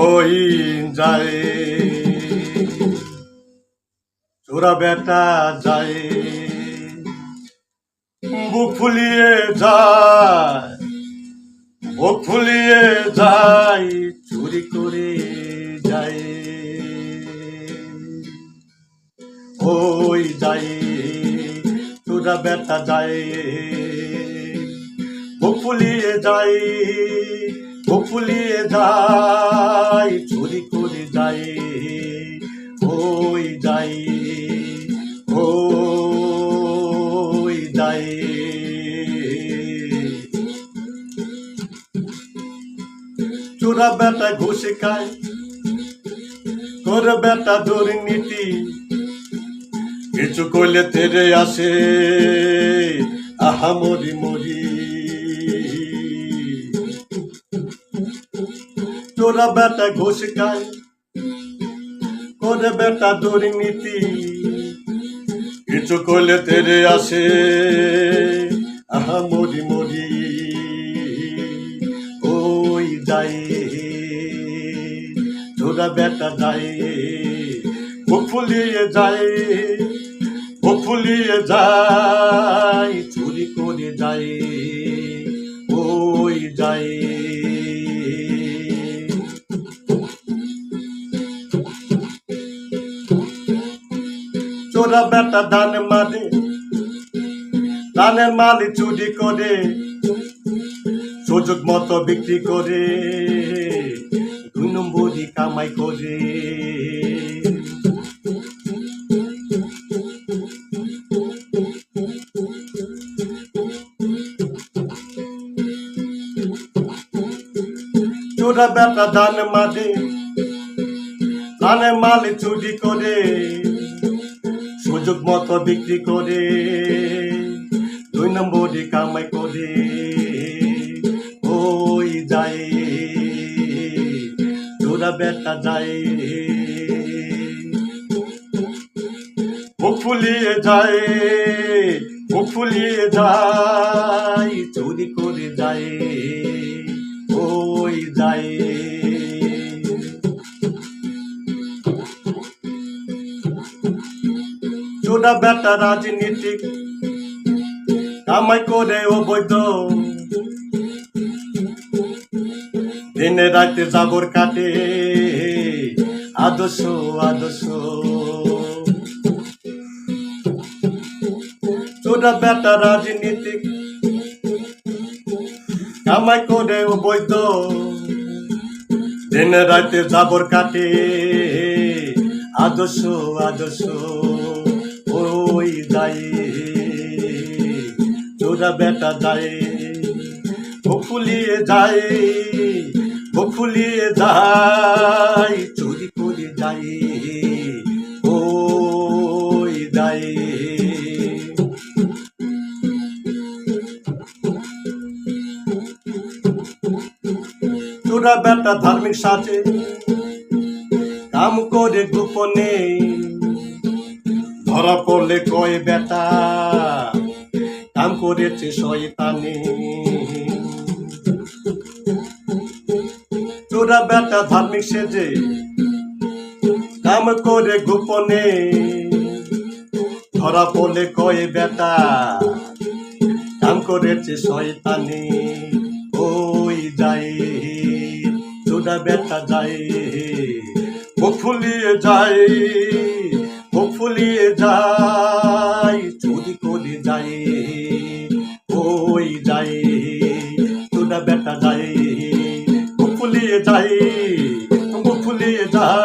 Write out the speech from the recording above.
ওই যায় চোরা বেটা যায় বুক ফুলিয়ে যায় বুক ফুলিয়ে যায় চুরি করে যায় ওই যায় চোরা বেটা যায় বুক ফুলিয়ে যায় বুক ফুলিয়ে যায় চুরি করে যায় ওই যায় ওই যায় চোরা বেটা ঘুষ খায় তোর বেটা দুর্নীতি কিছু করলে তেরে আসে আহা মরি মরি চোরা বেটা ঘুষ খায় তোর বেটা দুর্নীতি কিছু করলে তেরে আসে আহা মরি মরি ওই যায় চোরা বেটা যায় বুক ফুলিয়ে যায় বুক ফুলিয়ে যায় চুরি করে যায় ওই যায় চোরা বেটা ধান মারে ধানের মালি চুরি করে সুযোগ মতো বিক্রি করে 2 নম্বরই কামাই করে চোরা বেটা ধান মারে ধানের মালি চুরি করে সুযোগ মতো বিক্রি করে 2 নম্বরই কামাই করে ওই যায় চোরা বেটা যায় বুক ফুলিয়ে যায় বুক ফুলিয়ে যায় চুরি করে যায় ওই যায় চোরা বেটা রাজনীতিক কামাই করে অবৈধ দিনে রাতে জাবর কাটে আদর্শ আদর্শ চোরা বেটা রাজনীতিক কামাই করে অবৈধ দিনে রাতে জাবর কাটে আদর্শ আদর্শ ওই যায় চোরা বেটা যায় বুক ফুলিয়ে যায় বুক ফুলিয়ে যায় চুরি করে যায় ওই যায় চোরা বেটা ধার্মিক সাজে কাম করে গোপনে ধরা পড়লে কয় বেটা কাম করেছে শয়তানে চোরা বেটা ধার্মিক সেজে কাম করে গোপনে ধরা পড়লে কয় বেটা কাম করেছে শয়তানে ওই যায় চোরা বেটা যায় বুক ফুলিয়ে যায় বুক ফুলিয়ে যায় চুরি করে যায় ওই যায় চোরা বেটা যায় বুক ফুলিয়ে যায় বুক ফুলিয়ে যায়